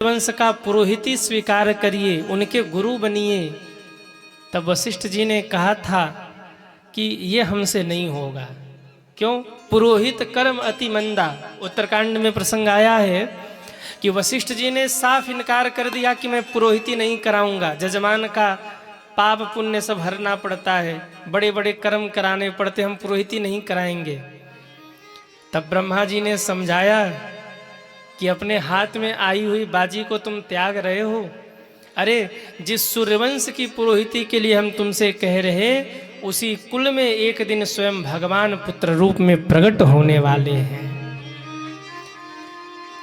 वंश का पुरोहिती स्वीकार करिए, उनके गुरु बनिए। तब वशिष्ठ जी ने कहा था कि ये हमसे नहीं होगा। क्यों? पुरोहित कर्म अति मंदा। उत्तरकांड में प्रसंग आया है कि वशिष्ठ जी ने साफ इनकार कर दिया कि मैं पुरोहिती नहीं कराऊंगा। जजमान का पाप पुण्य सब हरना पड़ता है, बड़े बड़े कर्म कराने पड़ते, हम पुरोहिती नहीं कराएंगे। तब ब्रह्मा जी ने समझाया कि अपने हाथ में आई हुई बाजी को तुम त्याग रहे हो। अरे जिस सूर्यवंश की पुरोहिती के लिए हम तुमसे कह रहे, उसी कुल में एक दिन स्वयं भगवान पुत्र रूप में प्रकट होने वाले हैं।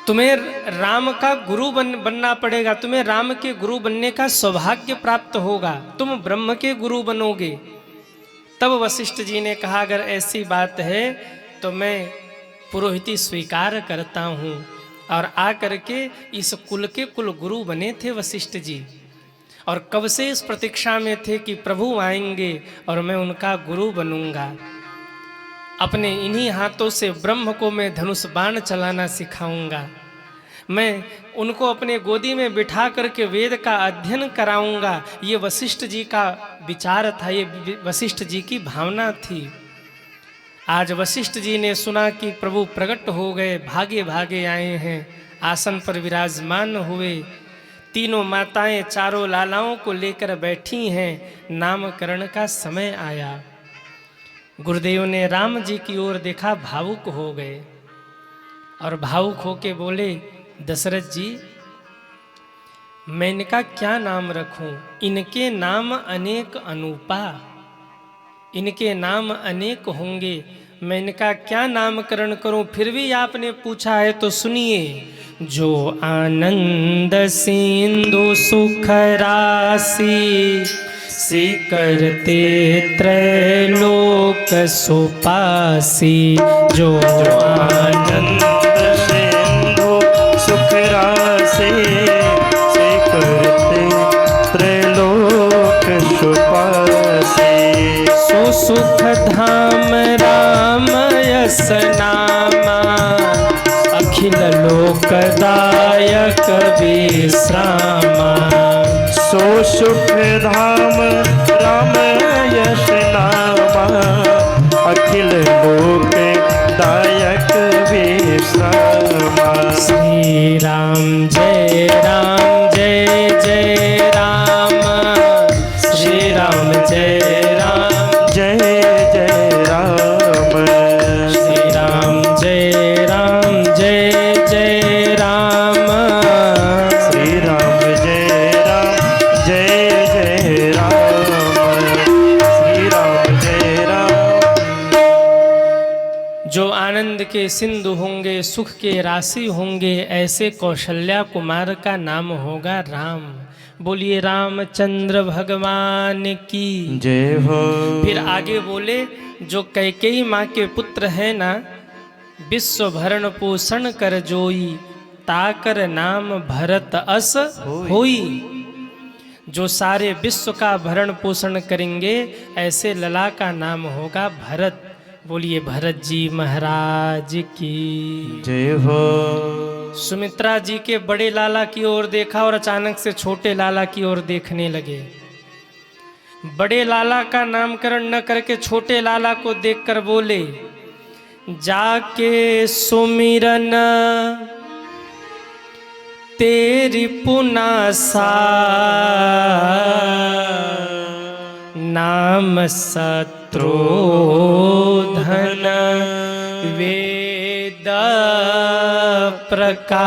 तुम्हें राम का गुरु बनना पड़ेगा, तुम्हें राम के गुरु बनने का सौभाग्य प्राप्त होगा, तुम ब्रह्म के गुरु बनोगे। तब वशिष्ठ जी ने कहा अगर ऐसी बात है तो मैं पुरोहिती स्वीकार करता हूँ। और आकर के इस कुल के कुल गुरु बने थे वशिष्ठ जी, और कब से इस प्रतीक्षा में थे कि प्रभु आएंगे और मैं उनका गुरु बनूंगा। अपने इन्हीं हाथों से ब्रह्म को मैं धनुष बाण चलाना सिखाऊंगा, मैं उनको अपने गोदी में बिठा करके वेद का अध्ययन कराऊंगा। ये वशिष्ठ जी का विचार था, ये वशिष्ठ जी की भावना थी। आज वशिष्ठ जी ने सुना कि प्रभु प्रकट हो गए, भागे भागे आए हैं, आसन पर विराजमान हुए, तीनों माताएं चारों लालाओं को लेकर बैठी हैं, नामकरण का समय आया। गुरुदेव ने राम जी की ओर देखा, भावुक हो गए और भावुक होके बोले, दशरथ जी मैं इनका क्या नाम रखूं? इनके नाम अनेक अनूपा, इनके नाम अनेक होंगे, मैं इनका क्या नामकरण करूं? फिर भी आपने पूछा है तो सुनिए। जो आनंद सिंधु सुख राशि, से करते त्रैलोक सुपासी। जो आनंद सिंधु सुख राशि, से करते त्रैलोक सुपासी। सो सुख धाम राम यस नामा, अखिल लोकदायक विश्रामा। सो सुख धाम राम यश नामा, अखिल लोक दायक विश्रामा। श्री राम जय जय राम, श्री राम जय राम जय जय राम। श्री राम जय जय राम। श्री राम जय जय राम। श्री राम जय राम। जो आनंद के सिंधु होंगे, सुख के राशि होंगे, ऐसे कौशल्या कुमार का नाम होगा राम। बोलिए रामचंद्र भगवान की जय हो। फिर आगे बोले, जो कैकेयी माँ के पुत्र है ना, विश्व भरण पोषण कर जोई, ताकर नाम भरत अस होई। जो सारे विश्व का भरण पोषण करेंगे, ऐसे लला का नाम होगा भरत। बोलिए भरत जी महाराज की जय हो। सुमित्रा जी के बड़े लाला की ओर देखा और अचानक से छोटे लाला की ओर देखने लगे। बड़े लाला का नामकरण न करके छोटे लाला को देखकर बोले, जाके सुमिरन तेरी पुनासा, नाम शत्रुधन वेद प्रकाशा।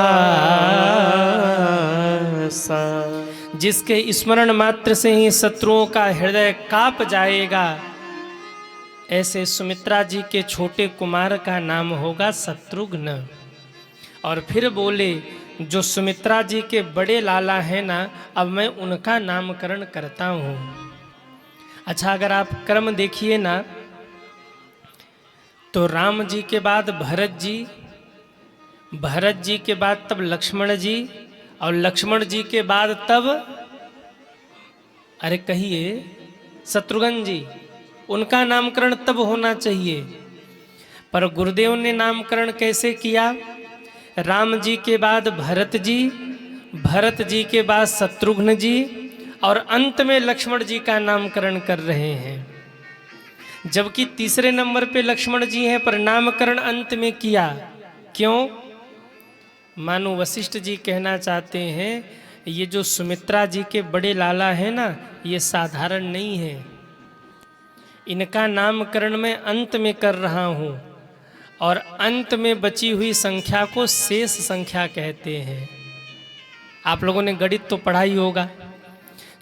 जिसके स्मरण मात्र से ही शत्रुओं का हृदय कांप जाएगा, ऐसे सुमित्रा जी के छोटे कुमार का नाम होगा शत्रुघ्न। और फिर बोले, जो सुमित्रा जी के बड़े लाला हैं ना, अब मैं उनका नामकरण करता हूँ। अच्छा, अगर आप क्रम देखिए ना, तो राम जी के बाद भरत जी, भरत जी के बाद तब लक्ष्मण जी, और लक्ष्मण जी के बाद तब, अरे कहिए, शत्रुघ्न जी। उनका नामकरण तब होना चाहिए, पर गुरुदेव ने नामकरण कैसे किया? राम जी के बाद भरत जी, भरत जी के बाद शत्रुघ्न जी और अंत में लक्ष्मण जी का नामकरण कर रहे हैं। जबकि तीसरे नंबर पे लक्ष्मण जी हैं, पर नामकरण अंत में किया। क्यों? मानो वशिष्ठ जी कहना चाहते हैं ये जो सुमित्रा जी के बड़े लाला हैं ना, ये साधारण नहीं है, इनका नामकरण मैं अंत में कर रहा हूँ, और अंत में बची हुई संख्या को शेष संख्या कहते हैं। आप लोगों ने गणित तो पढ़ा ही होगा,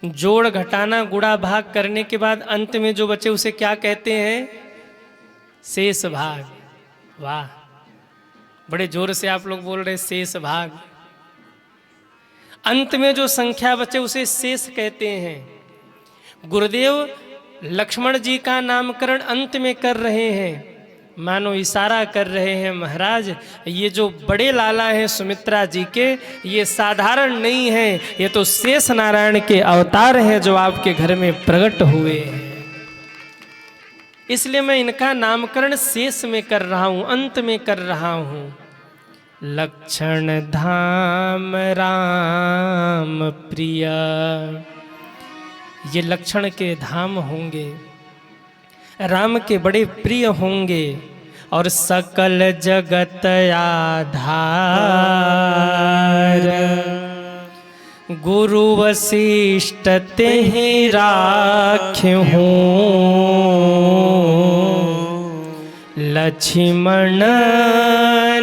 जोड़ घटाना गुणा भाग करने के बाद अंत में जो बचे उसे क्या कहते हैं? शेष भाग। वाह, बड़े जोर से आप लोग बोल रहे शेष भाग। अंत में जो संख्या बचे उसे शेष कहते हैं। गुरुदेव लक्ष्मण जी का नामकरण अंत में कर रहे हैं, मानो इशारा कर रहे हैं महाराज ये जो बड़े लाला हैं सुमित्रा जी के, ये साधारण नहीं है, ये तो शेष नारायण के अवतार हैं जो आपके घर में प्रकट हुए हैं। इसलिए मैं इनका नामकरण शेष में कर रहा हूं, अंत में कर रहा हूं। लक्षण धाम राम प्रिय, ये लक्षण के धाम होंगे, राम के बड़े प्रिय होंगे, और सकल जगत आधार गुरु वशिष्ठ तेहि राख्यहूँ, लक्ष्मण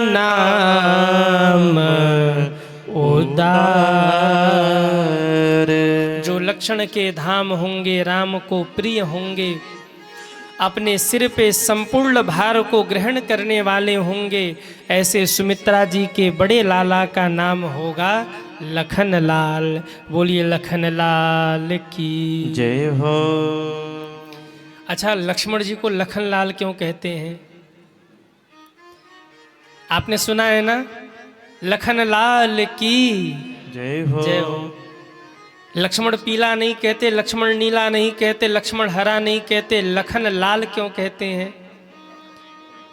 नाम उदार। जो लक्षण के धाम होंगे, राम को प्रिय होंगे, अपने सिर पे संपूर्ण भार को ग्रहण करने वाले होंगे, ऐसे सुमित्रा जी के बड़े लाला का नाम होगा लखन लाल। बोलिए लखन लाल की जय हो। अच्छा, लक्ष्मण जी को लखन लाल क्यों कहते हैं? आपने सुना है ना, लखन लाल की जय हो। जय हो। लक्ष्मण पीला नहीं कहते, लक्ष्मण नीला नहीं कहते, लक्ष्मण हरा नहीं कहते, लखन लाल क्यों कहते हैं?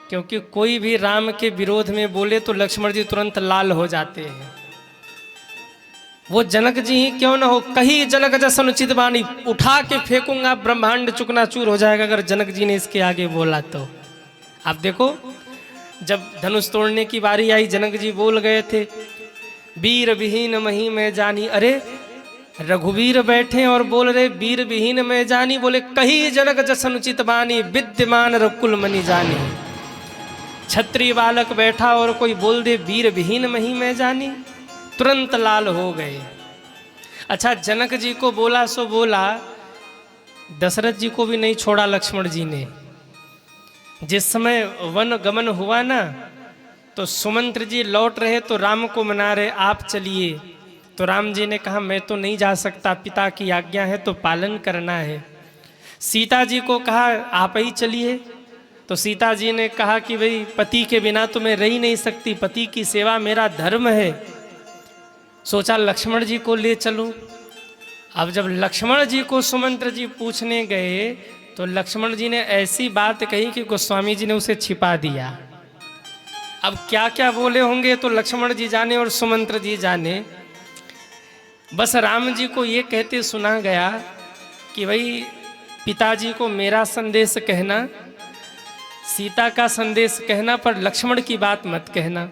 क्योंकि कोई भी राम के विरोध में बोले तो लक्ष्मण जी तुरंत लाल हो जाते हैं। वो जनक जी ही क्यों ना हो, कहीं जनक जसन उचित बानी, उठा के फेंकूंगा ब्रह्मांड चुकनाचूर हो जाएगा अगर जनक जी ने इसके आगे बोला तो। आप देखो, जब धनुष तोड़ने की बारी आई, जनक जी बोल गए थे वीर विहीन मही में जानी। अरे रघुवीर बैठे और बोल रहे वीर विहीन में जानी, बोले कही जनक जसन उचित बानी, विद्यमान रकुल मनि जानी। क्षत्रिय बालक बैठा और कोई बोल दे वीर विहीन मही में जानी, तुरंत लाल हो गए। अच्छा, जनक जी को बोला सो बोला, दशरथ जी को भी नहीं छोड़ा लक्ष्मण जी ने। जिस समय वन गमन हुआ ना, तो सुमंत्र जी लौट रहे तो राम को मना रहे आप चलिए, तो राम जी ने कहा मैं तो नहीं जा सकता, पिता की आज्ञा है तो पालन करना है। सीता जी को कहा आप ही चलिए, तो सीता जी ने कहा कि भाई पति के बिना तो मैं रह ही नहीं सकती, पति की सेवा मेरा धर्म है। सोचा लक्ष्मण जी को ले चलूं। अब जब लक्ष्मण जी को सुमंत्र जी पूछने गए तो लक्ष्मण जी ने ऐसी बात कही कि गोस्वामी जी ने उसे छिपा दिया। अब क्या क्या बोले होंगे तो लक्ष्मण जी जाने और सुमंत्र जी जाने। बस राम जी को ये कहते सुना गया कि भाई पिताजी को मेरा संदेश कहना, सीता का संदेश कहना, पर लक्ष्मण की बात मत कहना।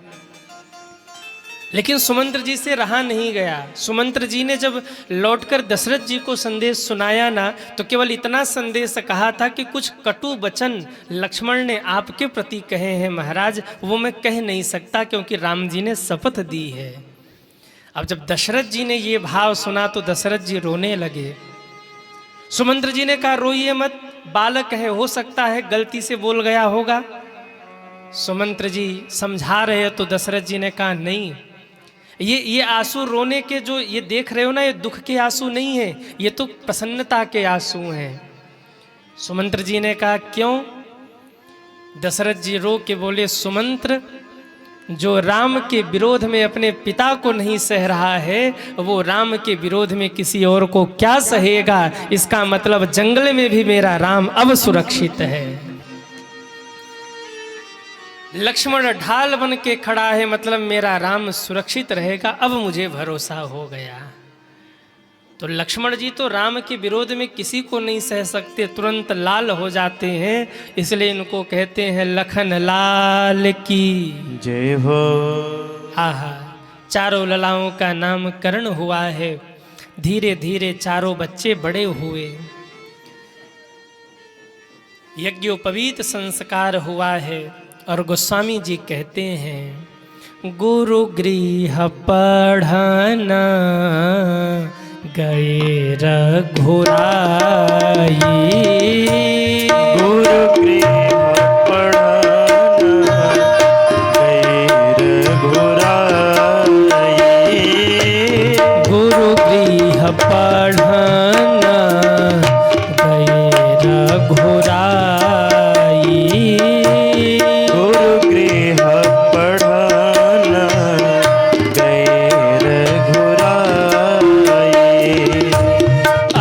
लेकिन सुमंत्र जी से रहा नहीं गया। सुमंत्र जी ने जब लौटकर दशरथ जी को संदेश सुनाया ना, तो केवल इतना संदेश कहा था कि कुछ कटु वचन लक्ष्मण ने आपके प्रति कहे हैं महाराज, वो मैं कह नहीं सकता क्योंकि राम जी ने शपथ दी है। अब जब दशरथ जी ने ये भाव सुना तो दशरथ जी रोने लगे। सुमंत्र जी ने कहा रोइए मत, बालक है, हो सकता है गलती से बोल गया होगा। सुमंत्र जी समझा रहे तो दशरथ जी ने कहा नहीं, ये आंसू रोने के जो ये देख रहे हो ना, ये दुख के आंसू नहीं है, ये तो प्रसन्नता के आंसू हैं। सुमंत्र जी ने कहा क्यों? दशरथ जी रो के बोले सुमंत्र, जो राम के विरोध में अपने पिता को नहीं सह रहा है, वो राम के विरोध में किसी और को क्या सहेगा। इसका मतलब जंगल में भी मेरा राम अब सुरक्षित है। लक्ष्मण ढाल बन के खड़ा है, मतलब मेरा राम सुरक्षित रहेगा, अब मुझे भरोसा हो गया। तो लक्ष्मण जी तो राम के विरोध में किसी को नहीं सह सकते, तुरंत लाल हो जाते हैं, इसलिए इनको कहते हैं लखन लाल की जय हो। आहा। चारों ललाओं का नामकरण हुआ है, धीरे धीरे चारों बच्चे बड़े हुए, यज्ञोपवीत संस्कार हुआ है। और गोस्वामी जी कहते हैं गुरु गृह पढ़ना गए रघुराई, गुरु गृह पढ़ना गए रघुराई, गुरु गृह पढ़ना गए रघुराई, गुरु गृह पढ़ना गए रघुराई,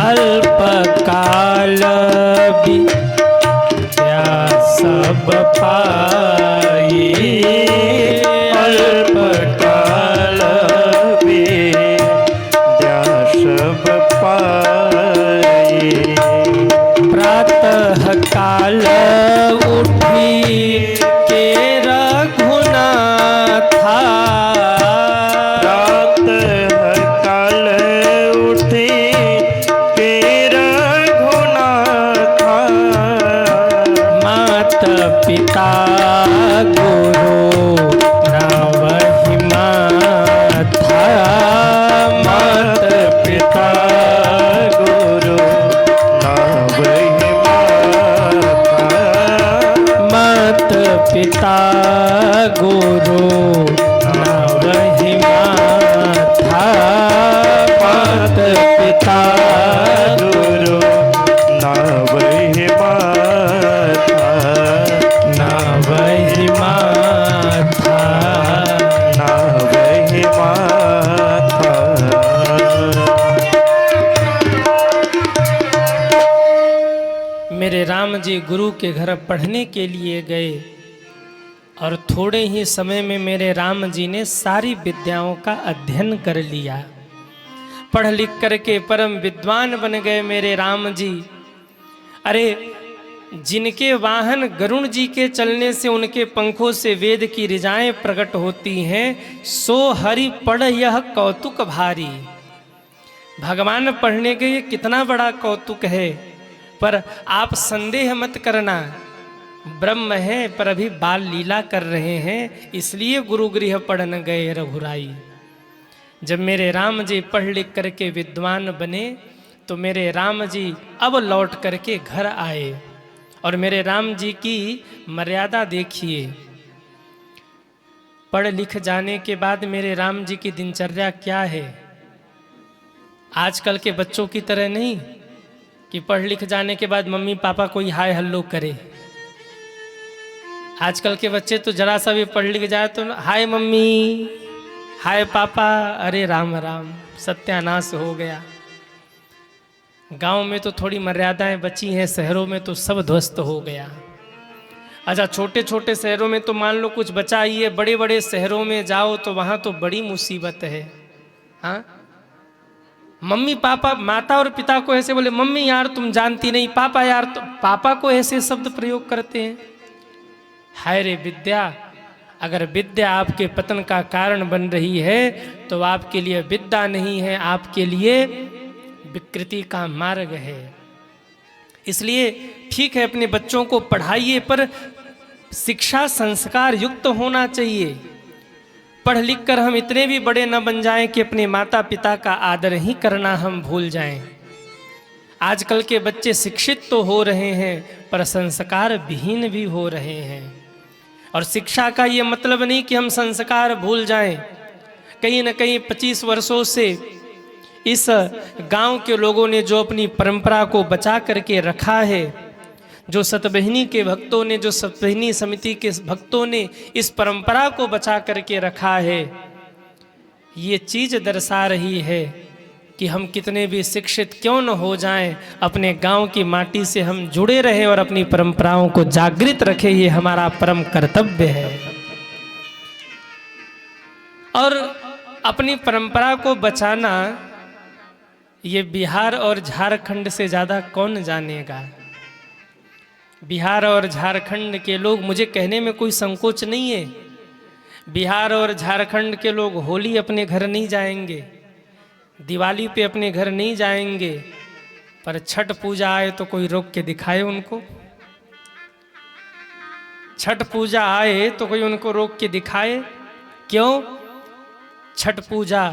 अल्पकाल विद्या सब पाई, अल्पकाल विद्या सब पाई, प्रातः काल उठी के रघुनाथा, प्रातः काल उठी के रघुनाथा, मात पिता गुरु नवहि माथा, मात पिता गुरु नवहि माथा, मात पिता गुरु नवहि माथा, मात पिता गुरु नवहि माथा, नवहि माथा। नवहि माथा। मेरे राम जी गुरु के घर पढ़ने के लिए गए और थोड़े ही समय में मेरे राम जी ने सारी विद्याओं का अध्ययन कर लिया, पढ़ लिख करके परम विद्वान बन गए मेरे राम जी। अरे जिनके वाहन गरुण जी के चलने से उनके पंखों से वेद की ऋजाएं प्रकट होती हैं, सो हरि पढ़ यह कौतुक भारी। भगवान पढ़ने के ये कितना बड़ा कौतुक है, पर आप संदेह मत करना, ब्रह्म है पर अभी बाल लीला कर रहे हैं, इसलिए गुरु गृह पढ़न गए रघुराई। जब मेरे राम जी पढ़ लिख करके विद्वान बने तो मेरे राम जी अब लौट करके घर आए, और मेरे राम जी की मर्यादा देखिए। पढ़ लिख जाने के बाद मेरे राम जी की दिनचर्या क्या है, आजकल के बच्चों की तरह नहीं कि पढ़ लिख जाने के बाद मम्मी पापा कोई हाय हल्लो करे। आजकल के बच्चे तो जरा सा भी पढ़ लिख जाए तो हाय मम्मी हाय पापा, अरे राम राम, सत्यानाश हो गया। गांव में तो थोड़ी मर्यादाएं बची हैं, शहरों में तो सब ध्वस्त हो गया। अच्छा, छोटे छोटे शहरों में तो मान लो कुछ बचा ही है, बड़े बड़े शहरों में जाओ तो वहां तो बड़ी मुसीबत है। हाँ, मम्मी पापा, माता और पिता को ऐसे बोले मम्मी यार तुम जानती नहीं, पापा यार तो पापा को ऐसे शब्द प्रयोग करते हैं। हाय रे विद्या, अगर विद्या आपके पतन का कारण बन रही है तो आपके लिए विद्या नहीं है, आपके लिए विकृति का मार्ग है। इसलिए ठीक है अपने बच्चों को पढ़ाइए, पर शिक्षा संस्कार युक्त होना चाहिए। पढ़ लिख कर हम इतने भी बड़े न बन जाएं कि अपने माता पिता का आदर ही करना हम भूल जाएं। आजकल के बच्चे शिक्षित तो हो रहे हैं पर संस्कार विहीन भी हो रहे हैं। और शिक्षा का ये मतलब नहीं कि हम संस्कार भूल जाएं। कहीं न कहीं 25 वर्षों से इस गांव के लोगों ने जो अपनी परंपरा को बचा करके रखा है, जो सतबहिनी के भक्तों ने, जो सतबहिनी समिति के भक्तों ने इस परंपरा को बचा करके रखा है, ये चीज़ दर्शा रही है कि हम कितने भी शिक्षित क्यों न हो जाएं, अपने गांव की माटी से हम जुड़े रहें और अपनी परंपराओं को जागृत रखें, ये हमारा परम कर्तव्य है। और अपनी परंपरा को बचाना ये बिहार और झारखंड से ज़्यादा कौन जानेगा। बिहार और झारखंड के लोग, मुझे कहने में कोई संकोच नहीं है, बिहार और झारखंड के लोग होली अपने घर नहीं जाएंगे, दिवाली पे अपने घर नहीं जाएंगे, पर छठ पूजा आए तो कोई रोक के दिखाए उनको। छठ पूजा आए तो कोई उनको रोक के दिखाए। क्यों? छठ पूजा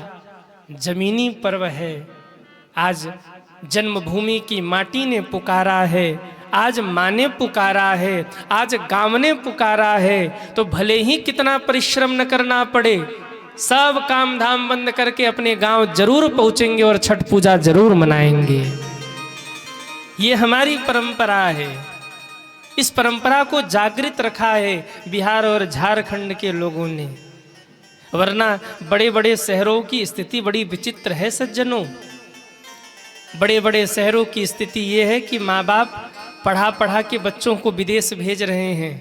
जमीनी पर्व है। आज जन्मभूमि की माटी ने पुकारा है, आज माँ ने पुकारा है, आज गांव ने पुकारा है, तो भले ही कितना परिश्रम न करना पड़े, सब काम धाम बंद करके अपने गांव जरूर पहुंचेंगे और छठ पूजा जरूर मनाएंगे। ये हमारी परंपरा है। इस परंपरा को जागृत रखा है बिहार और झारखंड के लोगों ने। वरना बड़े बड़े शहरों की स्थिति बड़ी विचित्र है सज्जनों। बड़े बड़े शहरों की स्थिति ये है कि माँ बाप पढ़ा पढ़ा के बच्चों को विदेश भेज रहे हैं,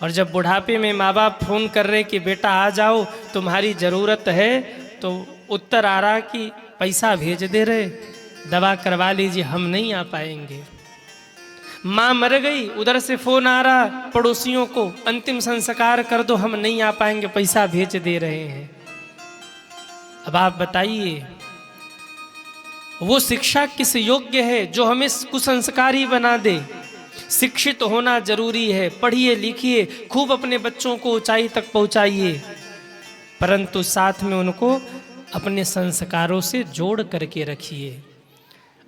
और जब बुढ़ापे में माँ बाप फोन कर रहे कि बेटा आ जाओ तुम्हारी ज़रूरत है, तो उत्तर आ रहा कि पैसा भेज दे रहे, दवा करवा लीजिए, हम नहीं आ पाएंगे। माँ मर गई, उधर से फोन आ रहा पड़ोसियों को, अंतिम संस्कार कर दो, हम नहीं आ पाएंगे, पैसा भेज दे रहे हैं। अब आप बताइए वो शिक्षा किस योग्य है जो हमें कुसंस्कारी बना दे। शिक्षित होना जरूरी है, पढ़िए लिखिए, खूब अपने बच्चों को ऊंचाई तक पहुंचाइए, परंतु साथ में उनको अपने संस्कारों से जोड़ करके रखिए।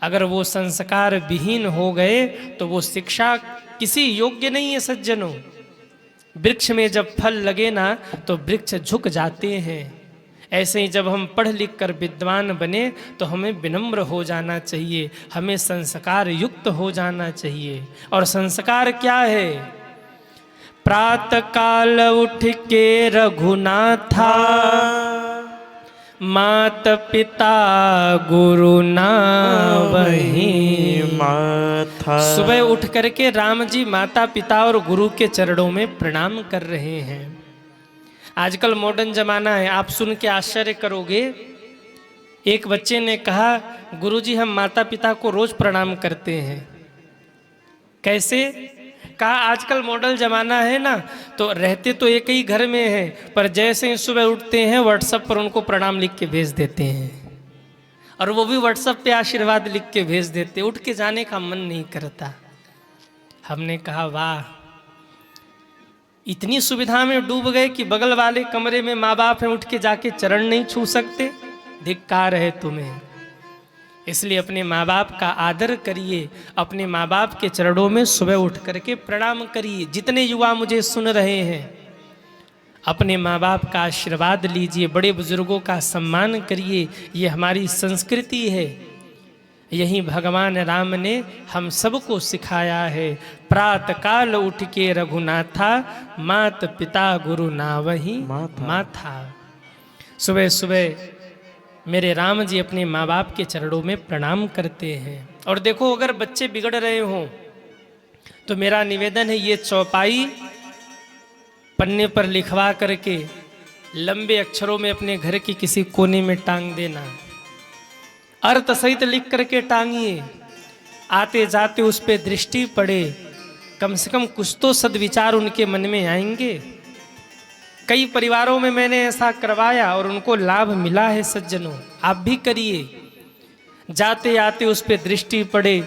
अगर वो संस्कार विहीन हो गए तो वो शिक्षा किसी योग्य नहीं है सज्जनों। वृक्ष में जब फल लगे ना तो वृक्ष झुक जाते हैं। ऐसे ही जब हम पढ़ लिख कर विद्वान बने तो हमें विनम्र हो जाना चाहिए, हमें संस्कार युक्त हो जाना चाहिए। और संस्कार क्या है? प्रातः काल उठ के रघुनाथा, मात पिता गुरु नावहि माथा। सुबह उठ करके राम जी माता पिता और गुरु के चरणों में प्रणाम कर रहे हैं। आजकल मॉडर्न जमाना है, आप सुन के आश्चर्य करोगे। एक बच्चे ने कहा गुरुजी हम माता पिता को रोज प्रणाम करते हैं। कैसे? कहा आजकल मॉडल जमाना है ना, तो रहते तो एक ही घर में है, पर जैसे ही सुबह उठते हैं व्हाट्सएप पर उनको प्रणाम लिख के भेज देते हैं, और वो भी व्हाट्सएप पे आशीर्वाद लिख के भेज देते, उठ के जाने का मन नहीं करता। हमने कहा वाह, इतनी सुविधा में डूब गए कि बगल वाले कमरे में माँ बाप हैं, उठ के जाके चरण नहीं छू सकते। धिक्कार है तुम्हें। इसलिए अपने माँ बाप का आदर करिए, अपने माँ बाप के चरणों में सुबह उठ करके प्रणाम करिए। जितने युवा मुझे सुन रहे हैं, अपने माँ बाप का आशीर्वाद लीजिए, बड़े बुजुर्गों का सम्मान करिए। ये हमारी संस्कृति है। यही भगवान राम ने हम सबको सिखाया है। प्रातः काल उठ के रघुनाथा, मात पिता गुरु नावहि माथा। सुबह सुबह मेरे राम जी अपने माँ बाप के चरणों में प्रणाम करते हैं। और देखो अगर बच्चे बिगड़ रहे हों तो मेरा निवेदन है ये चौपाई पन्ने पर लिखवा करके लंबे अक्षरों में अपने घर के किसी कोने में टांग देना। अर्थ सहित लिख करके टांगिए, आते जाते उस पर दृष्टि पड़े, कम से कम कुछ तो सद्विचार उनके मन में आएंगे। कई परिवारों में मैंने ऐसा करवाया और उनको लाभ मिला है सज्जनों, आप भी करिए। जाते आते उस पर दृष्टि पड़े,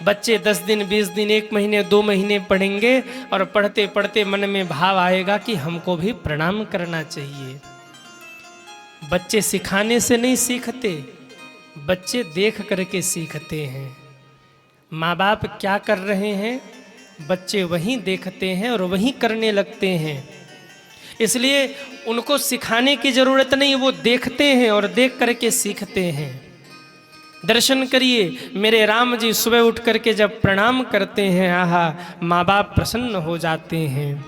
बच्चे 10 दिन 20 दिन 1 महीने 2 महीने पढ़ेंगे और पढ़ते पढ़ते मन में भाव आएगा कि हमको भी प्रणाम करना चाहिए। बच्चे सिखाने से नहीं सीखते, बच्चे देख करके सीखते हैं। माँ बाप क्या कर रहे हैं बच्चे वहीं देखते हैं और वहीं करने लगते हैं। इसलिए उनको सिखाने की जरूरत नहीं, वो देखते हैं और देख करके सीखते हैं। दर्शन करिए, मेरे राम जी सुबह उठ करके जब प्रणाम करते हैं, आहा माँ बाप प्रसन्न हो जाते हैं।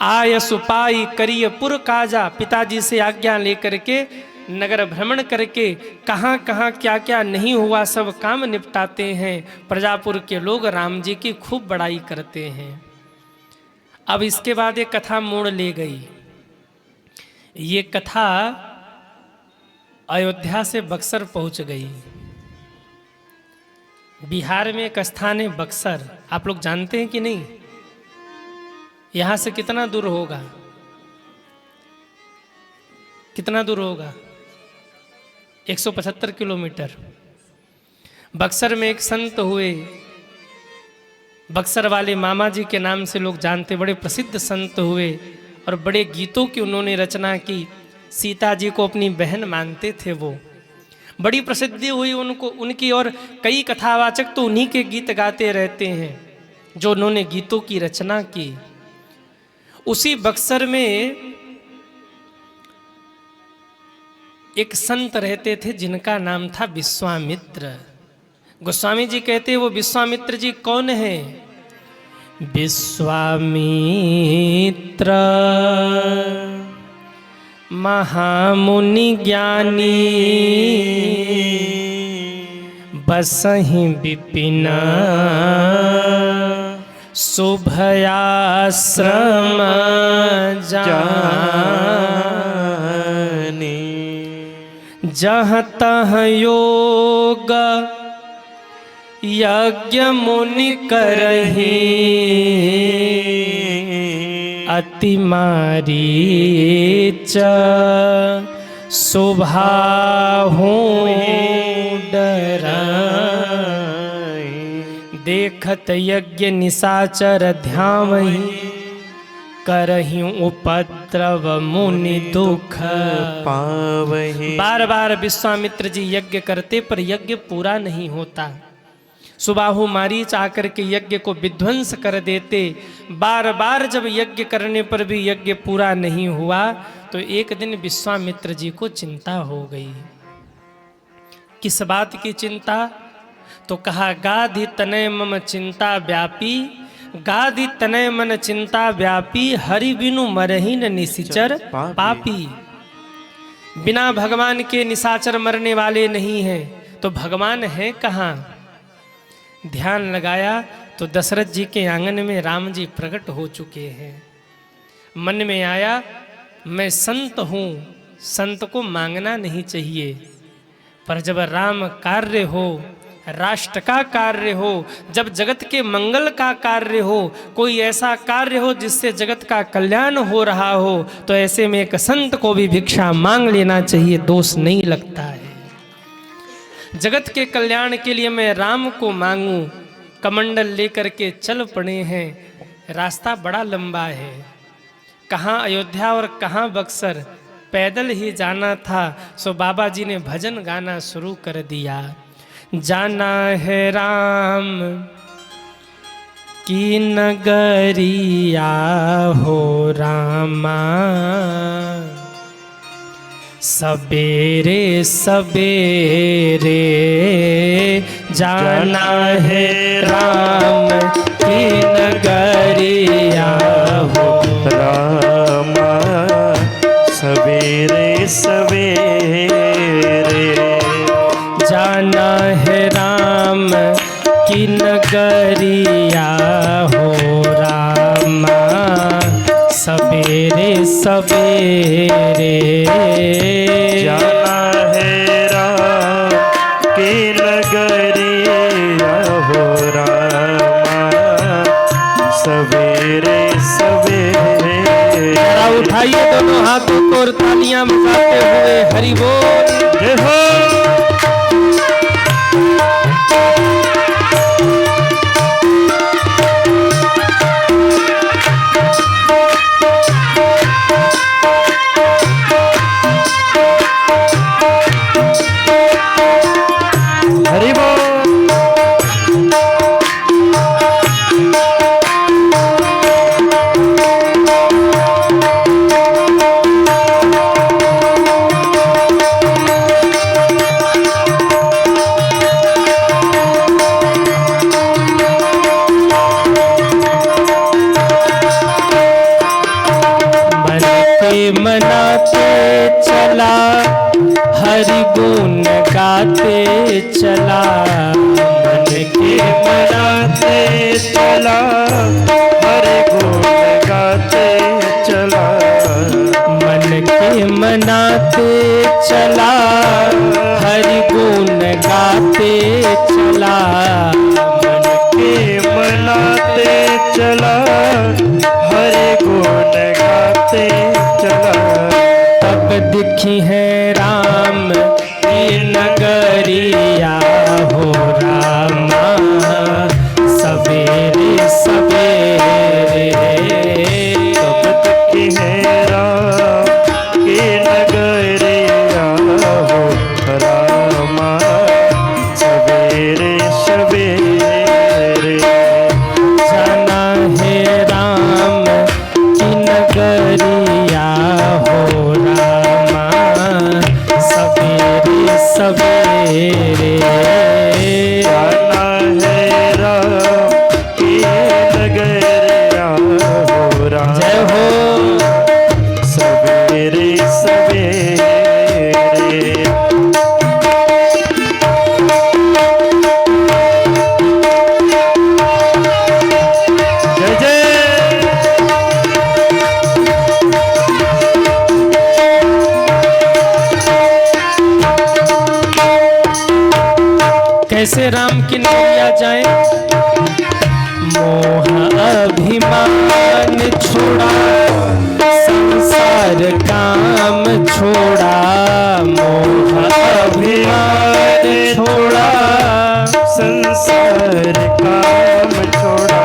आय सुपाई करिए पुर काजा, पिताजी से आज्ञा लेकर के नगर भ्रमण करके कहाँ कहाँ क्या क्या नहीं हुआ सब काम निपटाते हैं। प्रजापुर के लोग राम जी की खूब बड़ाई करते हैं। अब इसके बाद ये कथा मोड़ ले गई। ये कथा अयोध्या से बक्सर पहुंच गई। बिहार में एक स्थान है बक्सर, आप लोग जानते हैं कि नहीं? यहां से कितना दूर होगा? कितना दूर होगा? 175 किलोमीटर। बक्सर में एक संत हुए, बक्सर वाले मामा जी के नाम से लोग जानते, बड़े प्रसिद्ध संत हुए और बड़े गीतों की उन्होंने रचना की। सीता जी को अपनी बहन मानते थे वो, बड़ी प्रसिद्धि हुई उनको उनकी, और कई कथावाचक तो उन्हीं के गीत गाते रहते हैं जो उन्होंने गीतों की रचना की। उसी बक्सर में एक संत रहते थे जिनका नाम था विश्वामित्र। गोस्वामी जी कहते हैं वो विश्वामित्र जी कौन है? विश्वामित्र महामुनि ज्ञानी, बसहि विपिन शुभयाश्रम जानी। जहाँ तहाँ योग यज्ञ मुनि करहि, अति मारीच शोभाहु डराई। देखत यज्ञ निशाचर ध्यावहि, करहि उपद्रव मुनि दुख पावहि। बार बार विश्वामित्र जी यज्ञ करते पर यज्ञ पूरा नहीं होता। सुबाहु मारीच आकर के यज्ञ को विध्वंस कर देते। बार बार जब यज्ञ करने पर भी यज्ञ पूरा नहीं हुआ तो एक दिन विश्वामित्र जी को चिंता हो गई। किस बात की चिंता? तो कहा गाधि तनय मम चिंता व्यापी, गाधि तनय मन चिंता व्यापी, हरि बिनु मरहि न निशिचर पापी। बिना भगवान के निशाचर मरने वाले नहीं हैं, तो भगवान है कहाँ? ध्यान लगाया तो दशरथ जी के आंगन में राम जी प्रकट हो चुके हैं। मन में आया मैं संत हूँ, संत को मांगना नहीं चाहिए, पर जब राम कार्य हो, राष्ट्र का कार्य हो, जब जगत के मंगल का कार्य हो, कोई ऐसा कार्य हो जिससे जगत का कल्याण हो रहा हो, तो ऐसे में एक संत को भी भिक्षा मांग लेना चाहिए, दोष नहीं लगता है। जगत के कल्याण के लिए मैं राम को मांगूं, कमंडल लेकर के चल पड़े हैं। रास्ता बड़ा लंबा है, कहाँ अयोध्या और कहाँ बक्सर, पैदल ही जाना था। सो बाबा जी ने भजन गाना शुरू कर दिया। जाना है राम की नगरिया हो रामा, सबेरे सबेरे जाना है राम की नगरिया हो रामा, सवेरे सवेरे जाना है राम की नगरिया हो रामा, सबेरे सबेरे जाना है राम की नगरिया हो रामा, सवेरे सवेरे। जरा उठाइए दोनों हाथों को और तालियां बजाते हुए हरि बोल। जय हो। हरि बोल। गुण गाते चला, मन के मनाते चला, हरि गुण गाते चला, मन के मनाते चला, हरि गुण गाते चला, मन के मनाते चला, हरि गुण गाते चला। तब दिखी है राम की नगरिया हो रामा, सवेरे सवेरे। तब दिखी है राम की नगरिया हो रामा, सवेरे सवेरे। जाना है राम की नगरिया हो रामा, सवेरे सवेरे। जाना है राम की नगरिया हो राम, जय हो। सवेरे सवेरे। जय जय। कैसे राम की नगरिया जाए? मोह अभिमान छोड़ा, संसार काम छोड़ा, मोह अभिमान छोड़ा, संसार काम छोड़ा,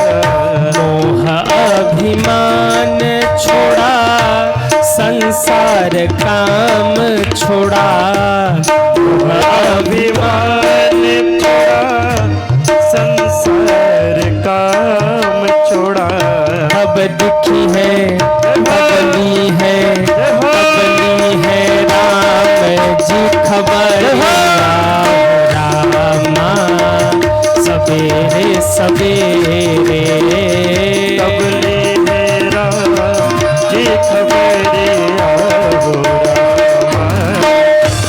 मोह अभिमान छोड़ा, संसार काम छोड़ा, अभिमान छोड़ा, संसार काम छोड़ा। अब दुखी है बदली है, बदली है राम जी खबरिया रामा, सवेरे सवेरे। तबले है राम जी खबरिया हो रामा,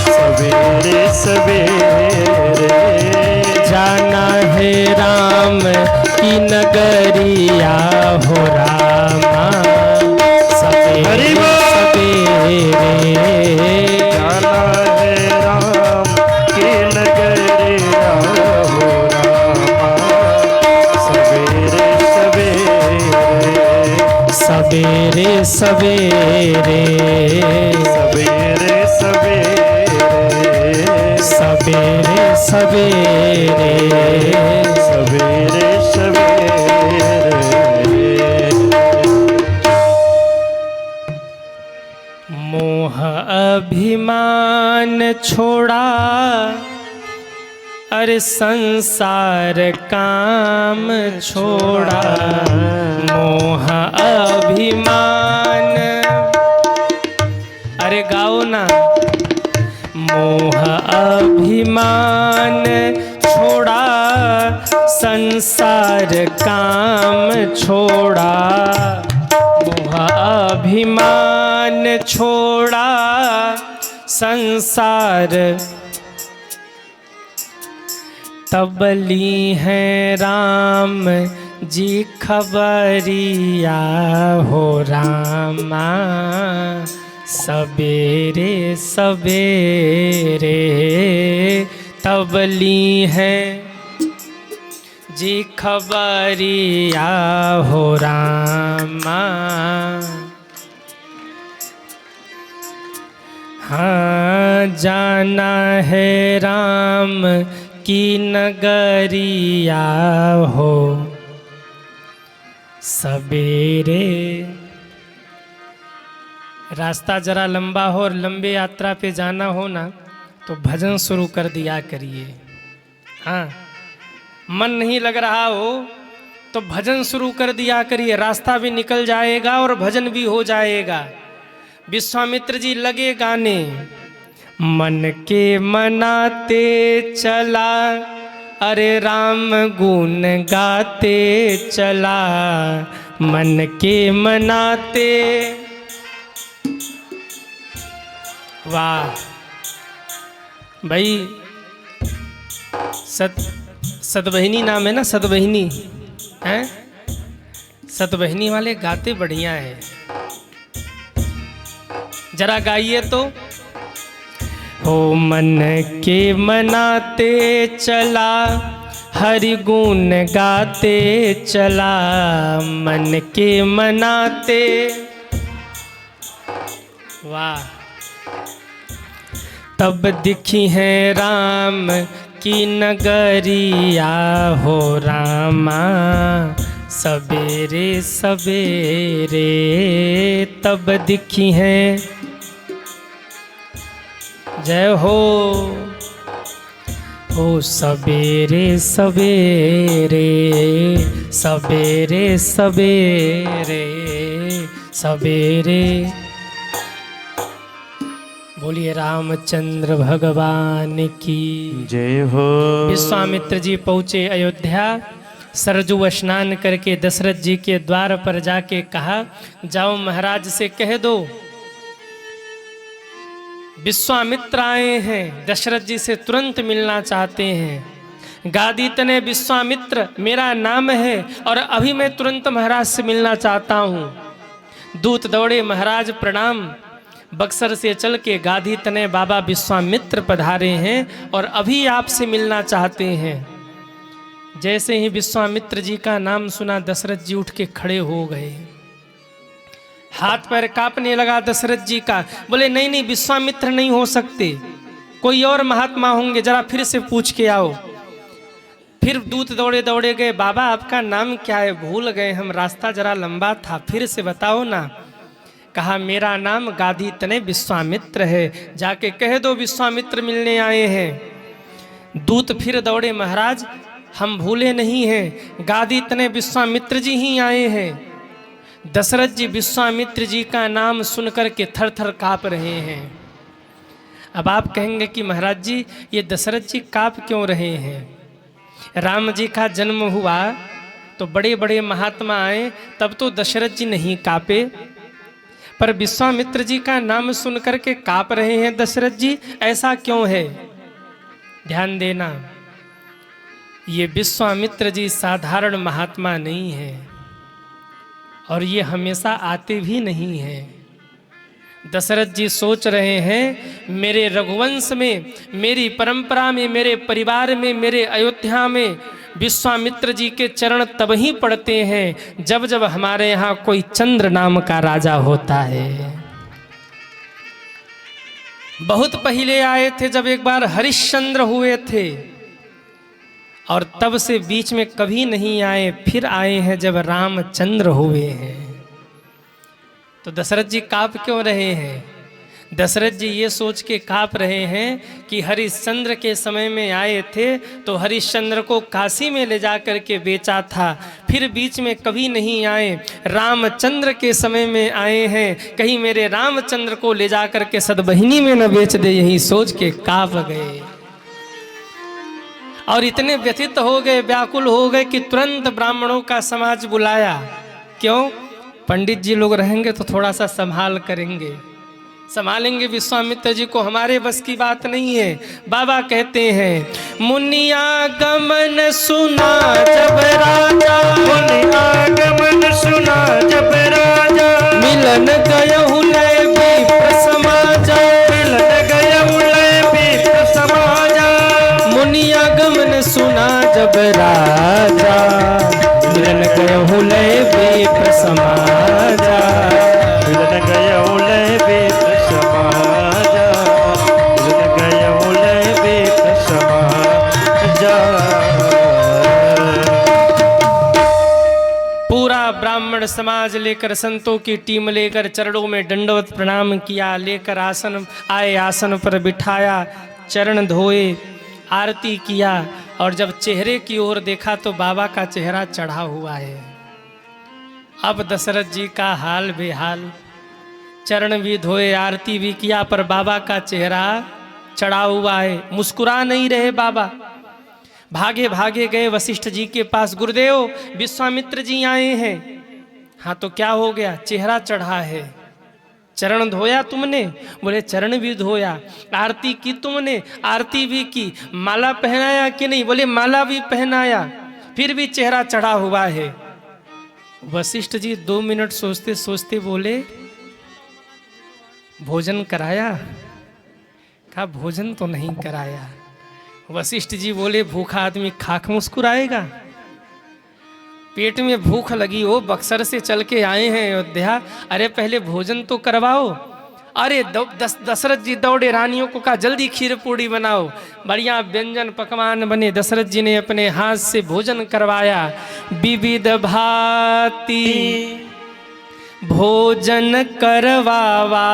सवेरे सवेरे। जाना है राम की नगरिया हो रामा, हरि सवेरे बोल। सवेरे। जाना है राम की नगरिया हो रामा, सवेरे सवेरे। सवेरे सवेरे। सवेरे सवेरे। सवेरे सवेरे। सवेरे सवेरे। मोह अभिमान छोड़ा, अरे संसार काम छोड़ा, मोह अभिमान। अरे गाओ ना। मोह अभिमान छोड़ा, संसार काम छोड़ा, मोह अभिमान छोड़ा, संसार। तबली है राम जी खबरिया हो रामा, सवेरे सवेरे। तबली है जी खबरिया हो रामा, हाँ जाना है राम की नगरिया हो सवेरे। रास्ता जरा लंबा हो और लंबे यात्रा पे जाना हो ना तो भजन शुरू कर दिया करिए। हाँ, मन नहीं लग रहा हो तो भजन शुरू कर दिया करिए, रास्ता भी निकल जाएगा और भजन भी हो जाएगा। विश्वामित्र जी लगे गाने, मन के मनाते चला, अरे राम गुण गाते चला, मन के मनाते। वाह, भाई सतबहिनी नाम है ना, सतबहिनी हैं, सतबहिनी वाले गाते बढ़िया है, जरा गाइए तो। हो मन के मनाते चला, हरि गुण गाते चला, मन के मनाते। वाह। तब दिखी है राम की नगरिया हो रामा, सवेरे सवेरे तब दिखी है। जय हो सवेरे सवेरे, सवेरे सवेरे सवेरे। बोलिए रामचंद्र भगवान की जय हो। विश्वामित्र जी पहुँचे अयोध्या, सरजू स्नान करके दशरथ जी के द्वार पर जाके कहा, जाओ महाराज से कह दो विश्वामित्र आए हैं, दशरथ जी से तुरंत मिलना चाहते हैं। गादी तने विश्वामित्र मेरा नाम है और अभी मैं तुरंत महाराज से मिलना चाहता हूँ। दूत दौड़े, महाराज प्रणाम। बक्सर से चल के गादी तने बाबा विश्वामित्र पधारे हैं और अभी आपसे मिलना चाहते हैं। जैसे ही विश्वामित्र जी का नाम सुना, दशरथ जी उठ के खड़े हो गए, हाथ पैर कांपने लगा दशरथ जी का। बोले नहीं नहीं, विश्वामित्र नहीं हो सकते, कोई और महात्मा होंगे, जरा फिर से पूछ के आओ। फिर दूत दौड़े दौड़े गए, बाबा आपका नाम क्या है, भूल गए हम, रास्ता जरा लंबा था, फिर से बताओ ना। कहा मेरा नाम गादी तने विश्वामित्र है, जाके कह दो विश्वामित्र मिलने आए हैं। दूत फिर दौड़े, महाराज हम भूले नहीं हैं, गादी तने विश्वामित्र जी ही आए हैं। दशरथ जी विश्वामित्र जी का नाम सुनकर के थर थर काँप रहे हैं। अब आप कहेंगे कि महाराज जी ये दशरथ जी काँप क्यों रहे हैं? राम जी का जन्म हुआ तो बड़े बड़े महात्मा आए, तब तो दशरथ जी नहीं काँपे, पर विश्वामित्र जी का नाम सुनकर के काँप रहे हैं दशरथ जी, ऐसा क्यों है? ध्यान देना, ये विश्वामित्र जी साधारण महात्मा नहीं है और ये हमेशा आते भी नहीं हैं। दशरथ जी सोच रहे हैं मेरे रघुवंश में, मेरी परंपरा में, मेरे परिवार में, मेरे अयोध्या में विश्वामित्र जी के चरण तब ही पड़ते हैं जब जब हमारे यहाँ कोई चंद्र नाम का राजा होता है। बहुत पहले आए थे जब एक बार हरिश्चंद्र हुए थे, और तब से बीच में कभी नहीं आए, फिर आए हैं जब रामचंद्र हुए हैं। तो दशरथ जी काँप क्यों रहे हैं? दशरथ जी ये सोच के काँप रहे हैं कि हरिश्चंद्र के समय में आए थे तो हरिश्चंद्र को काशी में ले जा कर के बेचा था, फिर बीच में कभी नहीं आए, रामचंद्र के समय में आए हैं, कहीं मेरे रामचंद्र को ले जा कर के सतबहिनी में न बेच दे, यही सोच के काँप गए। और इतने व्यथित हो गए, व्याकुल हो गए कि तुरंत ब्राह्मणों का समाज बुलाया। क्यों? पंडित जी लोग रहेंगे तो थोड़ा सा संभाल करेंगे, संभालेंगे विश्वामित्र जी को, हमारे बस की बात नहीं है। बाबा कहते हैं मुनिया गमन सुना जब राजा, मुनिया गमन सुना जब राजा, मिलन गयहु लय विप्र समाजा, मिलन गयहु लय विप्र समाजा। मुनिया गमन सुना जब राजा, मिलन गयहु लय विप्र समाजा, मिलन गयहु लय विप्र समाजा, मिलन गयहु लय विप्र समाजा। पूरा ब्राह्मण समाज लेकर, संतों की टीम लेकर चरणों में दंडवत प्रणाम किया, लेकर आसन आए, आसन पर बिठाया, चरण धोए, आरती किया, और जब चेहरे की ओर देखा तो बाबा का चेहरा चढ़ा हुआ है। अब दशरथ जी का हाल बेहाल, चरण भी धोए, आरती भी किया, पर बाबा का चेहरा चढ़ा हुआ है, मुस्कुरा नहीं रहे बाबा। भागे भागे गए वशिष्ठ जी के पास, गुरुदेव विश्वामित्र जी आए हैं। हाँ तो क्या हो गया? चेहरा चढ़ा है। चरण धोया तुमने? बोले चरण भी धोया। आरती की तुमने? आरती भी की। माला पहनाया कि नहीं? बोले माला भी पहनाया। फिर भी चेहरा चढ़ा हुआ है। वशिष्ठ जी 2 मिनट सोचते सोचते बोले भोजन कराया? कहा भोजन तो नहीं कराया। वशिष्ठ जी बोले भूखा आदमी खाक मुस्कुराएगा? पेट में भूख लगी हो, बक्सर से चल के आए हैं अयोध्या, अरे पहले भोजन तो करवाओ। अरे दशरथ जी दौड़े रानियों को कहा जल्दी खीर पूड़ी बनाओ। बढ़िया व्यंजन पकवान बने। दशरथ जी ने अपने हाथ से भोजन करवाया। विविध भांति भोजन करवावा।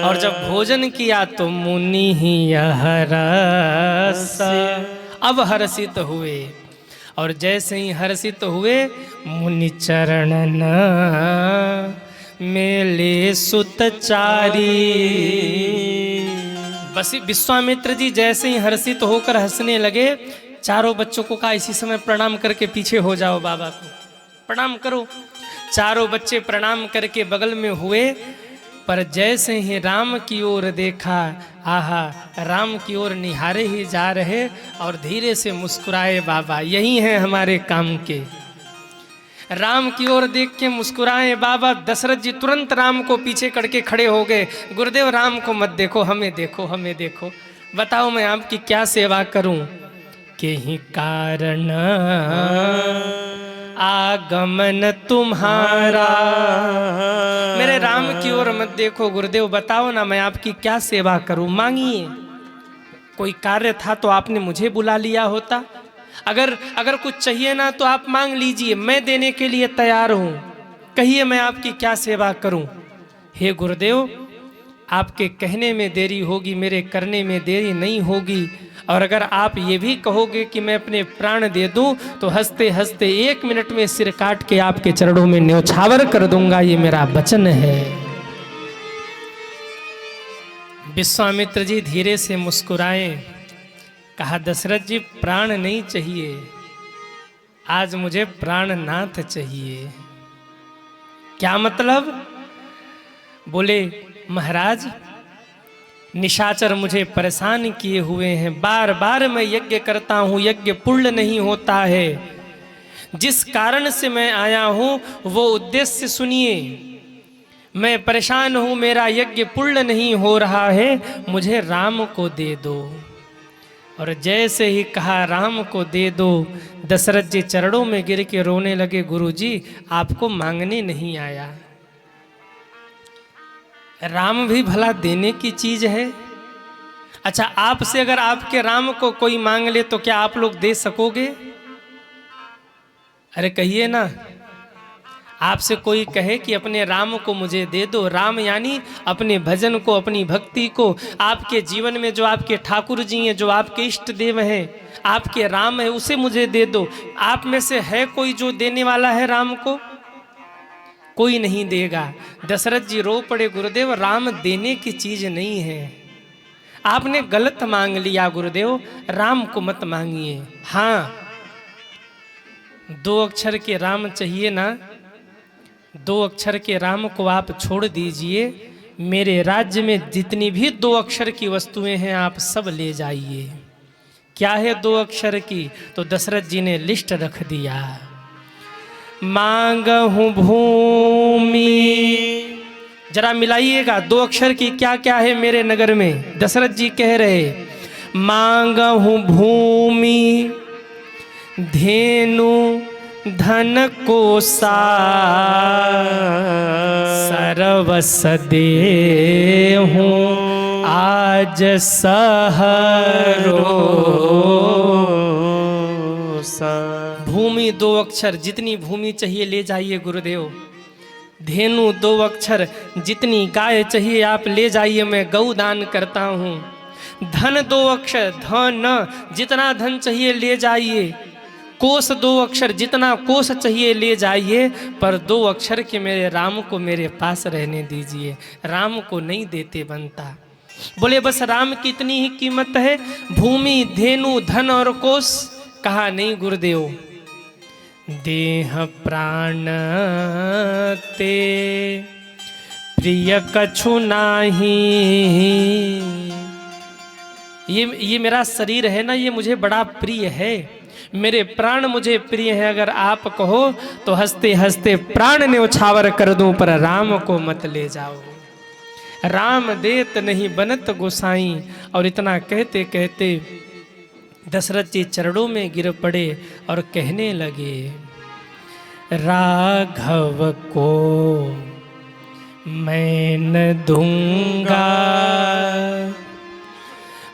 और जब भोजन किया तो मुनि ही हरस, अब हर्षित हुए। और जैसे ही हर्षित हुए मुनि चरणन मेले सुतचारी। बस विश्वामित्र जी जैसे ही हर्षित होकर हंसने लगे, चारों बच्चों को कहा इसी समय प्रणाम करके पीछे हो जाओ, बाबा को प्रणाम करो। चारों बच्चे प्रणाम करके बगल में हुए, पर जैसे ही राम की ओर देखा, आहा, राम की ओर निहारे ही जा रहे और धीरे से मुस्कुराए। बाबा यही हैं हमारे काम के। राम की ओर देख के मुस्कुराए बाबा। दशरथ जी तुरंत राम को पीछे करके खड़े हो गए। गुरुदेव राम को मत देखो, हमें देखो, हमें देखो, बताओ मैं आपकी क्या सेवा करूं? के ही कारण आगमन तुम्हारा। मेरे राम की ओर मत देखो गुरुदेव, बताओ ना मैं आपकी क्या सेवा करूं? मांगिए। कोई कार्य था तो आपने मुझे बुला लिया होता। अगर कुछ चाहिए ना तो आप मांग लीजिए, मैं देने के लिए तैयार हूं। कहिए मैं आपकी क्या सेवा करूं? हे गुरुदेव, आपके कहने में देरी होगी, मेरे करने में देरी नहीं होगी। और अगर आप ये भी कहोगे कि मैं अपने प्राण दे दूं तो हंसते हंसते 1 मिनट में सिर काट के आपके चरणों में न्योछावर कर दूंगा, ये मेरा वचन है। विश्वामित्र जी धीरे से मुस्कुराए। कहा दशरथ जी प्राण नहीं चाहिए, आज मुझे प्राणनाथ चाहिए। क्या मतलब? बोले महाराज निशाचर मुझे परेशान किए हुए हैं, बार बार मैं यज्ञ करता हूँ, यज्ञ पूर्ण नहीं होता है। जिस कारण से मैं आया हूँ वो उद्देश्य सुनिए। मैं परेशान हूँ, मेरा यज्ञ पूर्ण नहीं हो रहा है, मुझे राम को दे दो। और जैसे ही कहा राम को दे दो, दशरथ जी चरणों में गिर के रोने लगे। गुरुजी आपको मांगने नहीं आया, राम भी भला देने की चीज है। अच्छा आपसे अगर आपके राम को कोई मांग ले तो क्या आप लोग दे सकोगे? अरे कहिए ना। आपसे कोई कहे कि अपने राम को मुझे दे दो, राम यानी अपने भजन को, अपनी भक्ति को, आपके जीवन में जो आपके ठाकुर जी हैं, जो आपके इष्ट देव हैं, आपके राम है, उसे मुझे दे दो। आप में से है कोई जो देने वाला है राम को? कोई नहीं देगा। दशरथ जी रो पड़े, गुरुदेव राम देने की चीज नहीं है, आपने गलत मांग लिया गुरुदेव, राम को मत मांगिए। हाँ 2 अक्षर के राम चाहिए ना, 2 अक्षर के राम को आप छोड़ दीजिए। मेरे राज्य में जितनी भी 2 अक्षर की वस्तुएं हैं आप सब ले जाइए। क्या है 2 अक्षर की? तो दशरथ जी ने लिस्ट रख दिया। मांगहूं भूमि, जरा मिलाइएगा 2 अक्षर की क्या क्या है मेरे नगर में। दशरथ जी कह रहे मांगहूं भूमि, धेनु धन कोसा, सरवस देहूं आज सहरो। भूमि 2 अक्षर, जितनी भूमि चाहिए ले जाइए गुरुदेव। धेनु 2 अक्षर, जितनी गाय चाहिए आप ले जाइए, मैं गौ दान करता हूँ। धन 2 अक्षर, धन जितना धन चाहिए ले जाइए। कोस 2 अक्षर, जितना कोस चाहिए ले जाइए, पर 2 अक्षर के मेरे राम को मेरे पास रहने दीजिए। राम को नहीं देते बनता। बोले बस राम की इतनी ही कीमत है, भूमि, धेनु, धन और कोस? कहा नहीं गुरुदेव, देह प्राण ते प्रिय कछु नाही। ये मेरा शरीर है ना, ये मुझे बड़ा प्रिय है, मेरे प्राण मुझे प्रिय है। अगर आप कहो तो हंसते हंसते प्राण न्योछावर कर दूं, पर राम को मत ले जाओ। राम देत नहीं बनत गोसाई। और इतना कहते कहते दशरथ जी चरणों में गिर पड़े और कहने लगे, राघव को मैं न दूंगा,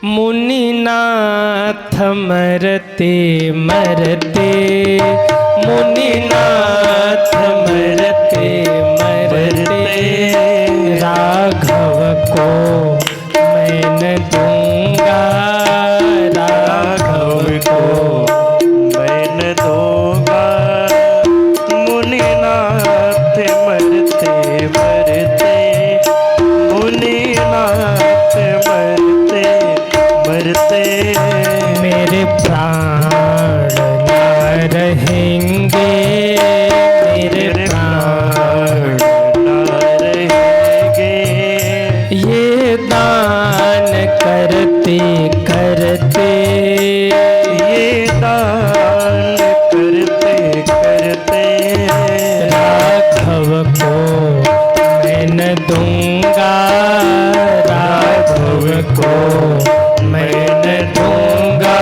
मुनिनाथ मरते मरते, मुनिनाथ मरते मरते, राघव को मैं न दूंगा, राघव को मैं न दूंगा, मुनिनाथ मरते मरते, मुनिनाथ मरते मरते, मेरे प्राण ना रहेंगे, मेरे प्राण ना रहेंगे, ये दान करते करते, ये दान करते करते, राघव को मैं न दूंगा, राघव को मैं न दूंगा।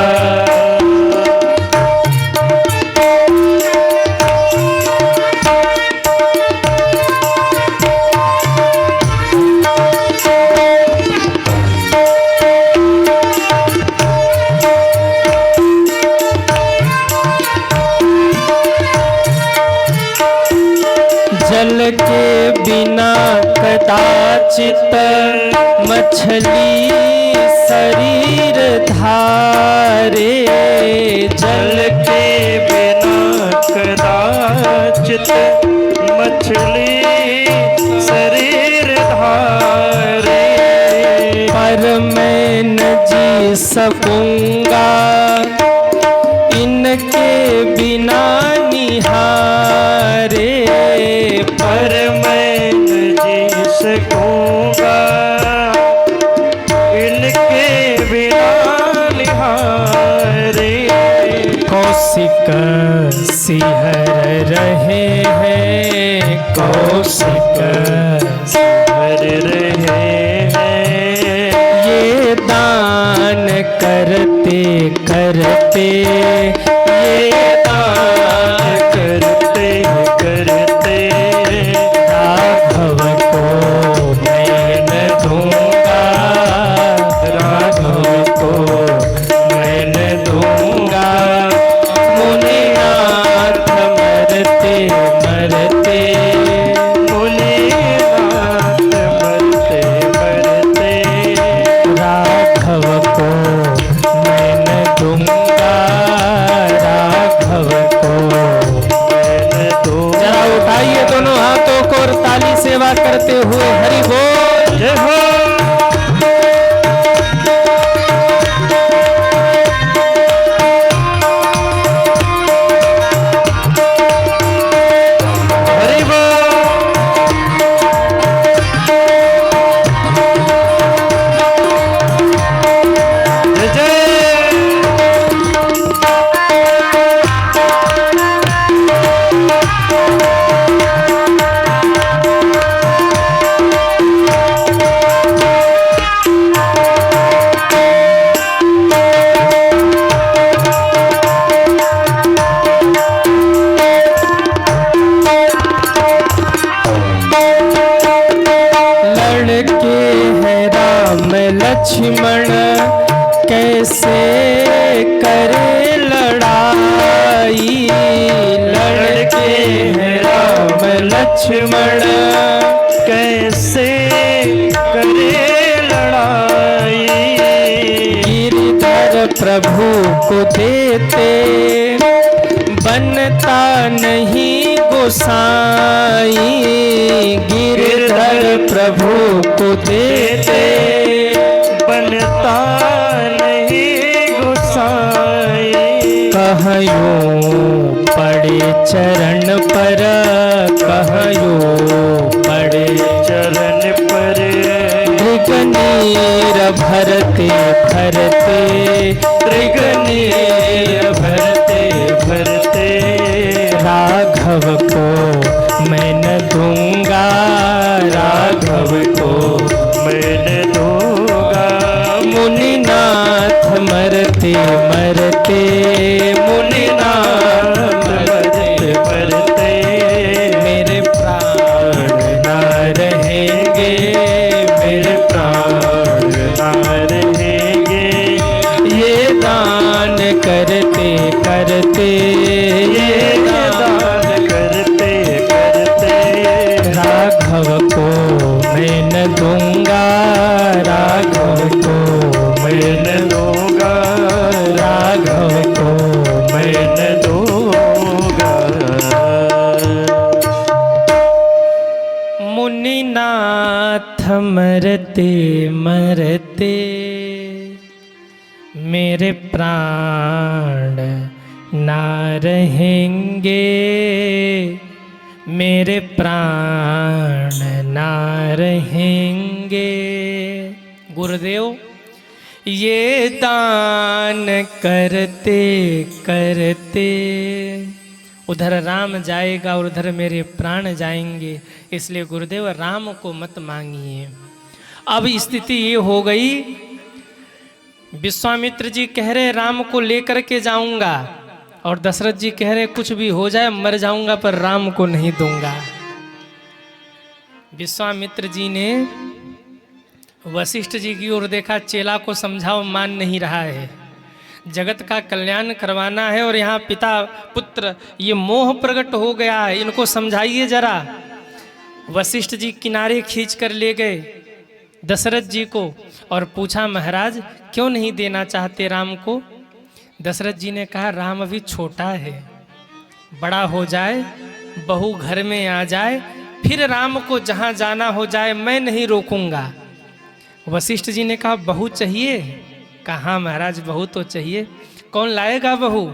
जल के बिना कदाचित मछली शरीर धारे, जल के बिना कदाचित मछली शरीर धारे, पर मैं न जी सकूंगा इनके बिना निहारे, पर मैं न जी सकूंगा इनके बिना निहारे, कौशिक सिहर रहे हैं, कौशिक हर रहे हैं, ये दान करते करते, ये दान करते करते, राघव को मैं न दूंगा, राघव को मैं न दूंगा, मुनिनाथ मरते मरते, मुनिनाथ मरते मरते, राघव को मैं न दूंगा, राघव को मैं न दूंगा। जरा उठाइए दोनों हाथों को और ताली सेवा करते हुए हरि बोल। जय हो। हरि बोल। जय जय। लड़के हैं राम लक्ष्मण कैसे करे लड़ाई, लड़के हैं राम लक्ष्मण कैसे करे लड़ाई, गिरधर प्रभु को देते बनता नहीं गोसाई, गिरधर प्रभु को देते बनता नहीं गोसाई, कहयूं पड़े तुम्हारे चरण पर कहयो पड़े, चरण पर मृगनीर भरते भरते, मृगनीर भरते भरते, राघव को मैं न दूंगा, राघव को मैं न दूंगा। मुनिनाथ मरते मरते, मुनिनाथ मरते मरते, मेरे प्राण ना रहेंगे, मेरे प्राण ना रहेंगे। ये दान करते करते, ये दान करते करते, राघव को मैं न दूंगा, राघव को मैं न दूंगा, राघव को मैं न दूंगा। मुनिनाथ मरते मरते, मेरे प्राण ना रहेंगे, मेरे प्राण ना रहेंगे। गुरुदेव ये दान करते करते, उधर राम जाएगा और उधर मेरे प्राण जाएंगे, इसलिए गुरुदेव राम को मत मांगिए। अब स्थिति ये हो गई, विश्वामित्र जी कह रहे राम को लेकर के जाऊंगा, और दशरथ जी कह रहे कुछ भी हो जाए मर जाऊंगा पर राम को नहीं दूंगा। विश्वामित्र जी ने वशिष्ठ जी की ओर देखा, चेला को समझाओ मान नहीं रहा है, जगत का कल्याण करवाना है और यहाँ पिता पुत्र ये मोह प्रकट हो गया है, इनको समझाइए जरा। वशिष्ठ जी किनारे खींच कर ले गए दशरथ जी को और पूछा महाराज क्यों नहीं देना चाहते राम को। दशरथ जी ने कहा राम अभी छोटा है, बड़ा हो जाए, बहू घर में आ जाए, फिर राम को जहाँ जाना हो जाए, मैं नहीं रोकूंगा। वशिष्ठ जी ने कहा बहू चाहिए? कहा महाराज बहू तो चाहिए। कौन लाएगा बहू?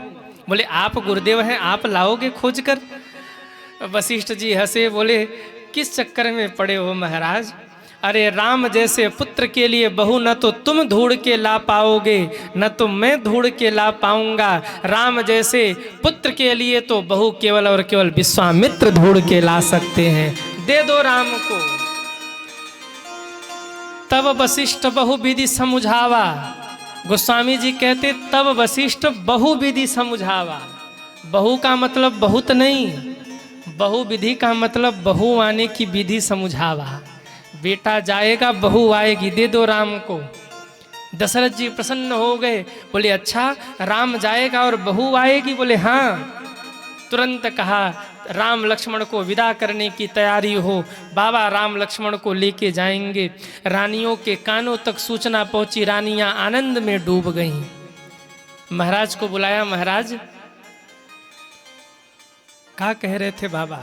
बोले आप गुरुदेव हैं, आप लाओगे खोज कर। वशिष्ठ जी हंसे, बोले किस चक्कर में पड़े हो महाराज, अरे राम जैसे पुत्र के लिए बहू न तो तुम ढूंढ के ला पाओगे, न तो मैं ढूंढ के ला पाऊंगा। राम जैसे पुत्र के लिए तो बहू केवल और केवल विश्वामित्र ढूंढ के ला सकते हैं, दे दो राम को। तब वशिष्ठ बहु विधि समुझावा। गोस्वामी जी कहते तब वशिष्ठ बहु विधि समुझावा। बहु का मतलब बहुत नहीं, बहु विधि का मतलब बहू आने की विधि समुझावा। बेटा जाएगा बहू आएगी, दे दो राम को। दशरथ जी प्रसन्न हो गए, बोले अच्छा राम जाएगा और बहू आएगी? बोले हाँ। तुरंत कहा राम लक्ष्मण को विदा करने की तैयारी हो, बाबा राम लक्ष्मण को लेके जाएंगे। रानियों के कानों तक सूचना पहुंची, रानियां आनंद में डूब गईं। महाराज को बुलाया, महाराज क्या कह रहे थे बाबा?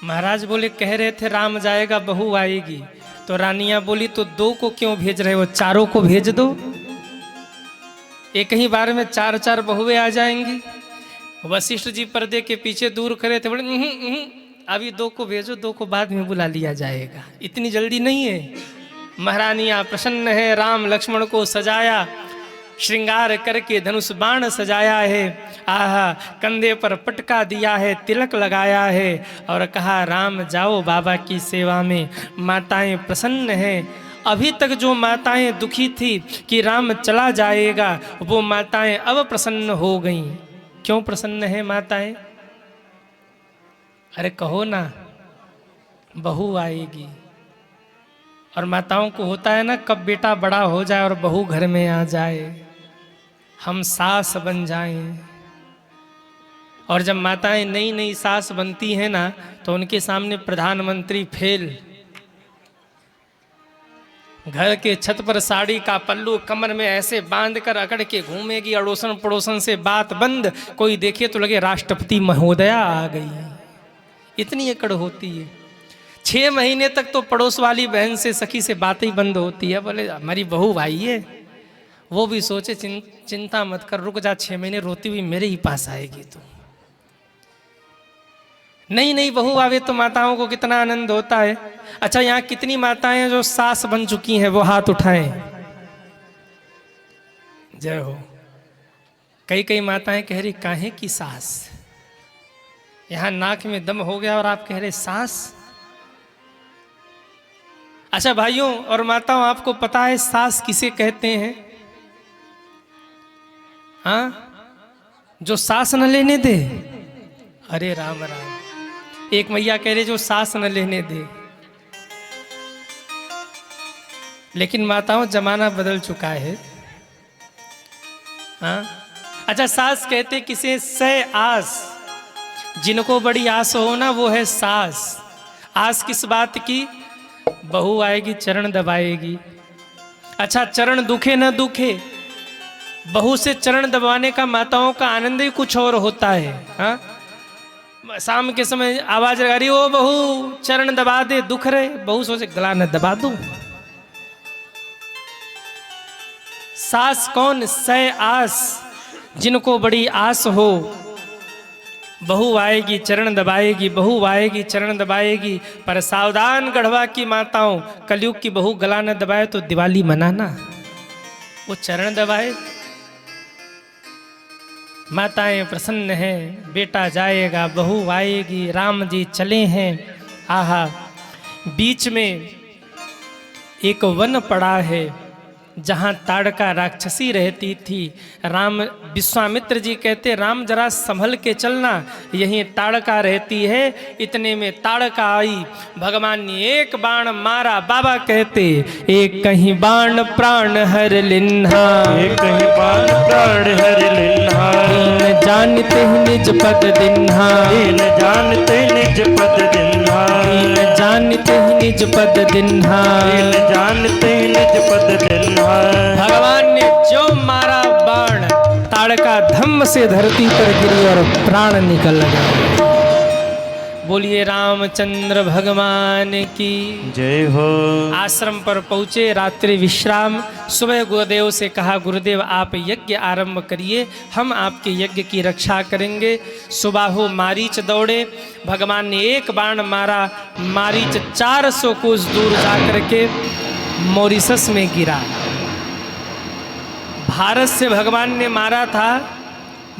महाराज बोले कह रहे थे राम जाएगा बहू आएगी। तो रानियां बोली तो दो को क्यों भेज रहे हो, चारों को भेज दो, एक ही बार में चार चार बहुएं आ जाएंगी। वशिष्ठ जी पर्दे के पीछे दूर करे थे, बोले अभी दो को भेजो, दो को बाद में बुला लिया जाएगा, इतनी जल्दी नहीं है। महारानियां प्रसन्न है, राम लक्ष्मण को सजाया, श्रृंगार करके धनुष बाण सजाया है, आहा कंधे पर पटका दिया है, तिलक लगाया है और कहा राम जाओ बाबा की सेवा में। माताएं प्रसन्न हैं। अभी तक जो माताएं दुखी थी कि राम चला जाएगा, वो माताएं अब प्रसन्न हो गईं। क्यों प्रसन्न है माताएं? अरे कहो ना, बहू आएगी। और माताओं को होता है ना कब बेटा बड़ा हो जाए और बहू घर में आ जाए, हम सास बन जाएं। और जब माताएं नई नई सास बनती हैं ना, तो उनके सामने प्रधानमंत्री फेल। घर के छत पर साड़ी का पल्लू कमर में ऐसे बांध कर अकड़ के घूमेगी, अड़ोसन पड़ोसन से बात बंद, कोई देखे तो लगे राष्ट्रपति महोदया आ गई, इतनी अकड़ होती है। 6 महीने तक तो पड़ोस वाली बहन से सखी से बात ही बंद होती है। बोले हमारी बहू भाई है, वो भी सोचे चिंता मत कर, रुक जा, 6 महीने रोती हुई मेरे ही पास आएगी। तो नई नई बहू आवे तो माताओं को कितना आनंद होता है। अच्छा, यहाँ कितनी माताएं हैं जो सास बन चुकी हैं, वो हाथ उठाएं। जय हो। कई कई माताएं कह रही काहे की सास, यहां नाक में दम हो गया और आप कह रहे सास। अच्छा भाइयों और माताओं, आपको पता है सास किसे कहते हैं? हाँ, जो सास न लेने दे। अरे राम राम। एक मैया कह रहे जो सास न लेने दे। लेकिन माताओं जमाना बदल चुका है। हाँ, अच्छा सास कहते किसे? सै आस, जिनको बड़ी आस हो ना वो है सास। आस किस बात की? बहू आएगी चरण दबाएगी। अच्छा, चरण दुखे न दुखे, बहू से चरण दबाने का माताओं का आनंद ही कुछ और होता है। हाँ, शाम के समय आवाज लगा रही, ओ बहू चरण दबा दे, दुख रहे। बहू सोचे गला न दबा दूं। सास कौन? सै आस, जिनको बड़ी आस हो। बहू आएगी चरण दबाएगी, बहू आएगी चरण दबाएगी। पर सावधान गढ़वा की माताओं, कलयुग की बहू गला न दबाए तो दिवाली मनाना, वो चरण दबाए। माताएं प्रसन्न हैं, बेटा जाएगा बहू आएगी, राम जी चले हैं। आहा, बीच में एक वन पड़ा है जहाँ ताड़का राक्षसी रहती थी। राम, विश्वामित्र जी कहते राम जरा संभल के चलना, यहीं ताड़का रहती है। इतने में ताड़का आई, भगवान ने एक बाण मारा। बाबा कहते एक कहीं बाण प्राण हर लिन्हा, एक कहीं बाण प्राण हर लिन्हा। दीन जानते निज पद दिन्हा, दीन जानते निज पद दिन्हा। दीन जानते निज पद दिन्हा, दीन जानते निज पद दिन्हा। भगवान ने जो मारा बाण, ताड़का धम्म से धरती पर गिरी और प्राण निकल गए। बोलिए रामचंद्र भगवान की जय हो। आश्रम पर पहुँचे, रात्रि विश्राम। सुबह गुरुदेव से कहा गुरुदेव आप यज्ञ आरंभ करिए, हम आपके यज्ञ की रक्षा करेंगे। सुबाहु मारीच दौड़े, भगवान ने एक बाण मारा, मारीच 400 कोस दूर जाकर के मॉरिशस में गिरा। भारत से भगवान ने मारा था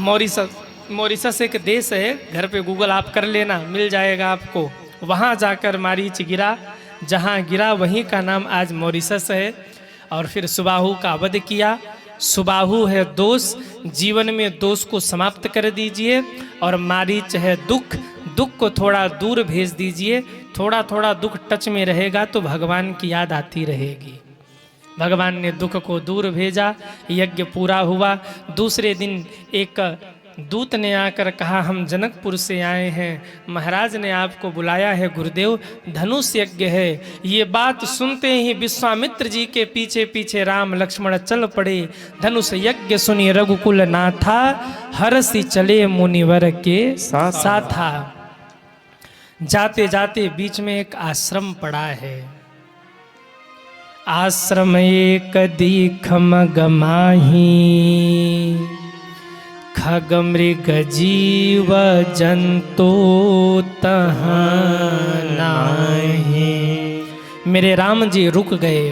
मॉरिशस। मॉरिशस एक देश है, घर पे गूगल आप कर लेना, मिल जाएगा आपको। वहाँ जाकर मारीच गिरा, जहाँ गिरा वहीं का नाम आज मॉरिशस है। और फिर सुबाहु का वध किया। सुबाहु है दोष, जीवन में दोष को समाप्त कर दीजिए। और मारीच है दुख, दुख को थोड़ा दूर भेज दीजिए। थोड़ा थोड़ा दुख टच में रहेगा तो भगवान की याद आती रहेगी। भगवान ने दुख को दूर भेजा, यज्ञ पूरा हुआ। दूसरे दिन एक दूत ने आकर कहा हम जनकपुर से आए हैं, महाराज ने आपको बुलाया है गुरुदेव, धनुष यज्ञ है। ये बात सुनते ही विश्वामित्र जी के पीछे पीछे राम लक्ष्मण चल पड़े। धनुष यज्ञ सुनी रघुकुल नाथा, हरसि चले मुनिवर के साथा। जाते जाते बीच में एक आश्रम पड़ा है। आश्रम एक दीख मगमाही, खग मृग जीव जंतु तहाँ नाहि। मेरे राम जी रुक गए।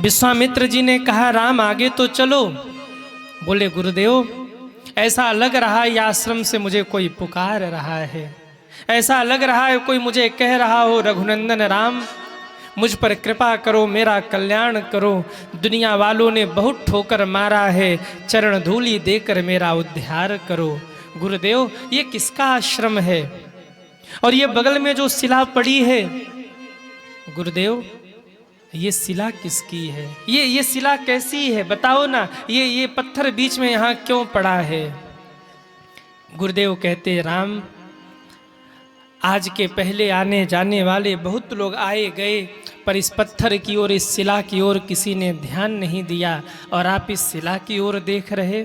विश्वामित्र जी ने कहा राम आगे तो चलो। बोले गुरुदेव ऐसा लग रहा है आश्रम से मुझे कोई पुकार रहा है, ऐसा लग रहा है कोई मुझे कह रहा हो रघुनंदन राम मुझ पर कृपा करो, मेरा कल्याण करो। दुनिया वालों ने बहुत ठोकर मारा है, चरण धूलि देकर मेरा उद्धार करो। गुरुदेव ये किसका आश्रम है और ये बगल में जो शिला पड़ी है, गुरुदेव ये शिला किसकी है? ये शिला कैसी है बताओ ना, ये पत्थर बीच में यहाँ क्यों पड़ा है? गुरुदेव कहते राम आज के पहले आने जाने वाले बहुत लोग आए गए, पर इस पत्थर की ओर, इस शिला की ओर किसी ने ध्यान नहीं दिया और आप इस शिला की ओर देख रहे।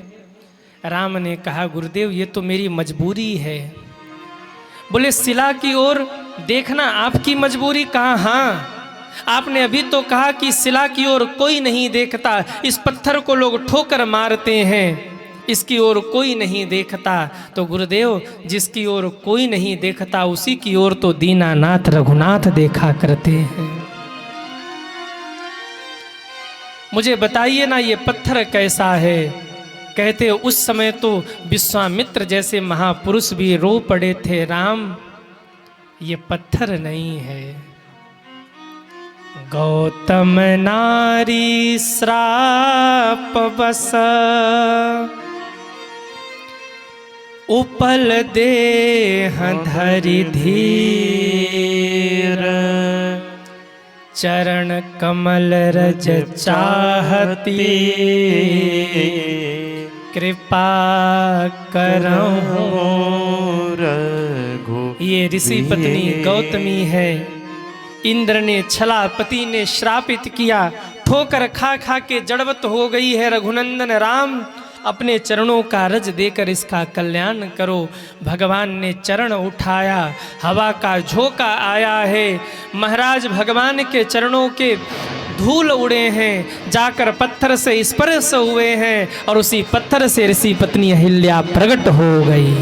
राम ने कहा गुरुदेव ये तो मेरी मजबूरी है। बोले शिला की ओर देखना आपकी मजबूरी कहाँ? हाँ आपने अभी तो कहा कि शिला की ओर कोई नहीं देखता, इस पत्थर को लोग ठोकर मारते हैं। इसकी ओर कोई नहीं देखता। तो गुरुदेव, जिसकी ओर कोई नहीं देखता उसी की ओर तो दीनानाथ रघुनाथ देखा करते हैं। मुझे बताइए ना, ये पत्थर कैसा है? कहते उस समय तो विश्वामित्र जैसे महापुरुष भी रो पड़े थे, राम ये पत्थर नहीं है। गौतम नारी श्राप बस उपल देह धरि धीर, चरण कमल रज चाहती, कृपा करहूं रघु। ये ऋषि पत्नी गौतमी है। इंद्र ने छला, पति ने श्रापित किया, ठोकर खा खा के जड़वत हो गई है। रघुनंदन राम, अपने चरणों का रज देकर इसका कल्याण करो। भगवान ने चरण उठाया, हवा का झोंका आया है। महाराज भगवान के चरणों के धूल उड़े हैं, जाकर पत्थर से स्पर्श हुए हैं और उसी पत्थर से ऋषि पत्नी अहिल्या प्रकट हो गई।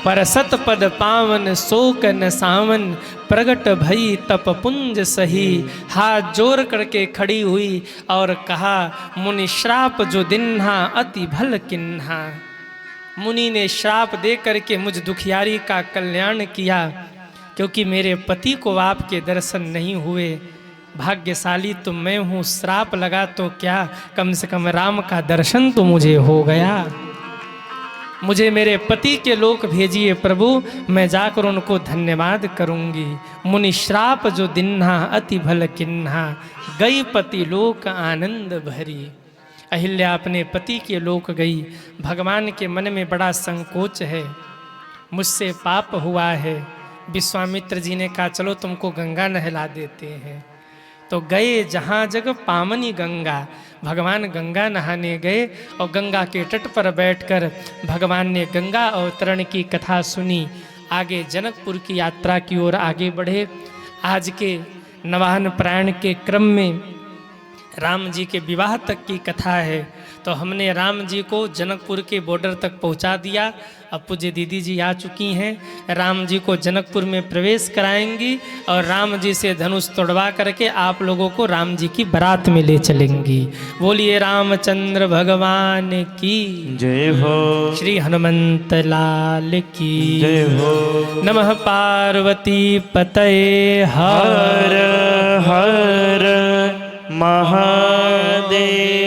पर सतपद पावन शोक न सावन, प्रगट भई तप पुंज सही। हाथ जोड़ करके खड़ी हुई और कहा, मुनि श्राप जो दिन्हा अति भल किन्हा। मुनि ने श्राप दे करके मुझ दुखियारी का कल्याण किया, क्योंकि मेरे पति को आपके दर्शन नहीं हुए। भाग्यशाली तो मैं हूँ, श्राप लगा तो क्या, कम से कम राम का दर्शन तो मुझे हो गया। मुझे मेरे पति के लोक भेजिए प्रभु, मैं जाकर उनको धन्यवाद करूंगी। मुनि श्राप जो दिन्हा अति भल किन्हा, गई पति लोक आनंद भरी। अहिल्या अपने पति के लोक गई। भगवान के मन में बड़ा संकोच है, मुझसे पाप हुआ है। विश्वामित्र जी ने कहा चलो तुमको गंगा नहला देते हैं। तो गए जहाँ जग पावनी गंगा, भगवान गंगा नहाने गए और गंगा के तट पर बैठकर भगवान ने गंगा अवतरण की कथा सुनी। आगे जनकपुर की यात्रा की ओर आगे बढ़े। आज के नवाहन प्रायण के क्रम में राम जी के विवाह तक की कथा है। तो हमने राम जी को जनकपुर के बॉर्डर तक पहुंचा दिया। अब पूज्य दीदी जी आ चुकी हैं, राम जी को जनकपुर में प्रवेश कराएंगी और राम जी से धनुष तोड़वा करके आप लोगों को राम जी की बारात में ले चलेंगी। बोलिए रामचंद्र भगवान की जय हो, श्री हनुमंत लाल की जय हो। नमः पार्वती पतये हर हर हर महादेव।